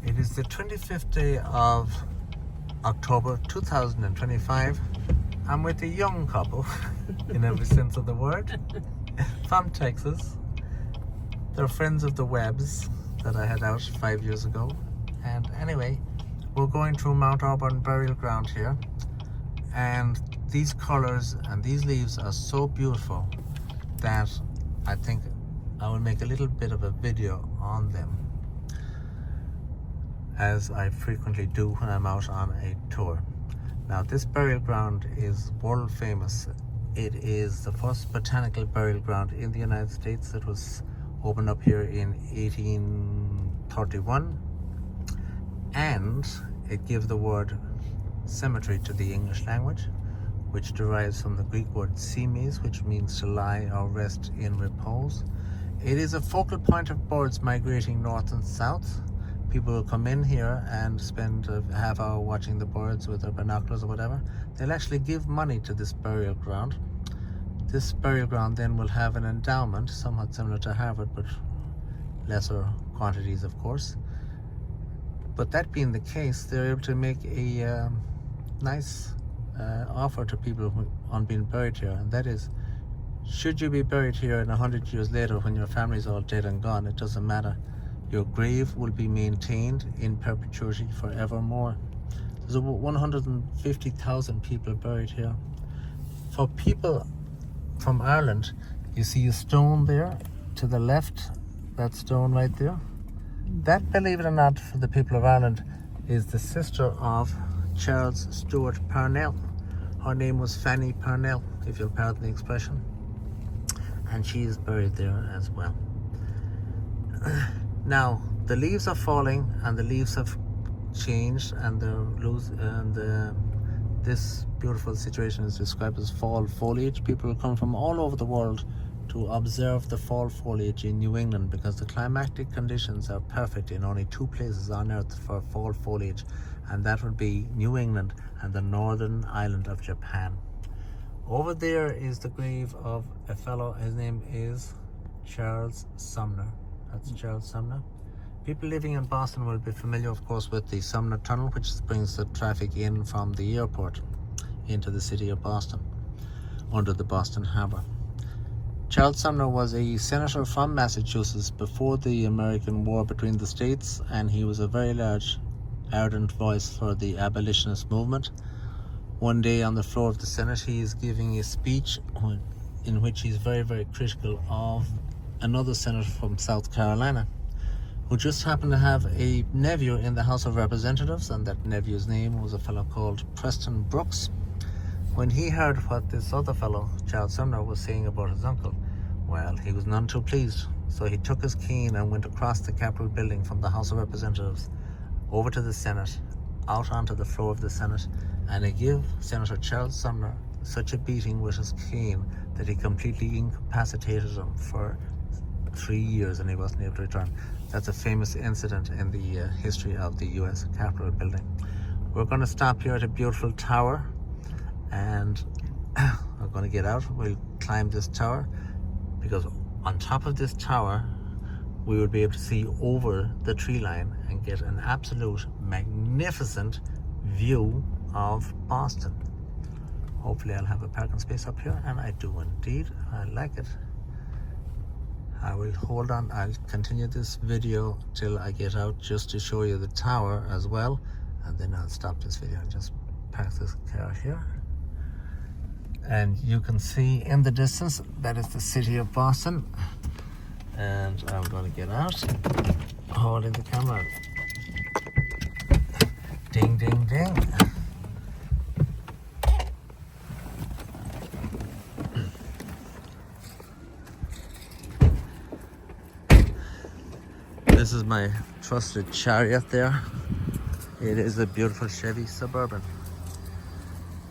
It is the 25th day of October 2025. I'm with a young couple in every sense of the word from Texas. They're friends of the Webbs that I had out 5 years ago. And anyway, we're going through Mount Auburn burial ground here. And these colors and these leaves are so beautiful that I think I will make a little bit of a video on them, as I frequently do when I'm out on a tour. Now, this burial ground is world famous. It is the first botanical burial ground in the United States. It was opened up here in 1831, and it gives the word cemetery to the English language, which derives from the Greek word semes, which means to lie or rest in repose. It is a focal point of birds migrating north and south. People will come in here and spend a half hour watching the birds with their binoculars or whatever. They'll actually give money to this burial ground. This burial ground then will have an endowment, somewhat similar to Harvard, but lesser quantities, of course. But that being the case, they're able to make a nice offer to people on being buried here, and that is, should you be buried here in 100 years later when your family's all dead and gone, it doesn't matter. Your grave will be maintained in perpetuity forevermore. There's about 150,000 people buried here. For people from Ireland, you see a stone there to the left, that stone right there. That, believe it or not, for the people of Ireland, is the sister of Charles Stewart Parnell. Her name was Fanny Parnell, if you'll pardon the expression. And she is buried there as well. Now, the leaves are falling and the leaves have changed, and they're loose, and this beautiful situation is described as fall foliage. People will come from all over the world to observe the fall foliage in New England, because the climatic conditions are perfect in only two places on earth for fall foliage, and that would be New England and the northern island of Japan. Over there is the grave of a fellow. His name is Charles Sumner. That's Charles Sumner. People living in Boston will be familiar, of course, with the Sumner Tunnel, which brings the traffic in from the airport into the city of Boston, under the Boston Harbor. Charles Sumner was a senator from Massachusetts before the American War between the states, and he was a very large, ardent voice for the abolitionist movement. One day on the floor of the Senate, he is giving a speech in which he's very, very critical of another senator from South Carolina, who just happened to have a nephew in the House of Representatives, and that nephew's name was a fellow called Preston Brooks. When he heard what this other fellow, Charles Sumner, was saying about his uncle, well, he was none too pleased. So he took his cane and went across the Capitol building from the House of Representatives over to the Senate, out onto the floor of the Senate, and he gave Senator Charles Sumner such a beating with his cane that he completely incapacitated him for 3 years, and he wasn't able to return. That's a famous incident in the history of the US Capitol building. We're going to stop here at a beautiful tower, and we're going to get out. We'll climb this tower, because on top of this tower we will be able to see over the tree line and get an absolute magnificent view of Boston. Hopefully I'll have a parking space up here, and I do indeed. I like it. I will hold on. I'll continue this video till I get out, just to show you the tower as well, and then I'll stop this video and just park this car here. And you can see in the distance, that is the city of Boston. And I'm going to get out, holding the camera. Ding, ding, ding. This is my trusted chariot there. It is a beautiful Chevy Suburban.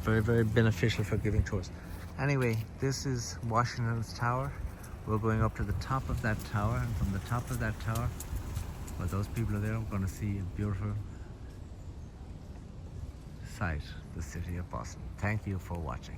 Very, very beneficial for giving tours. Anyway, this is Washington's Tower. We're going up to the top of that tower, and from the top of that tower, where those people are there, we're going to see a beautiful sight, the city of Boston. Thank you for watching.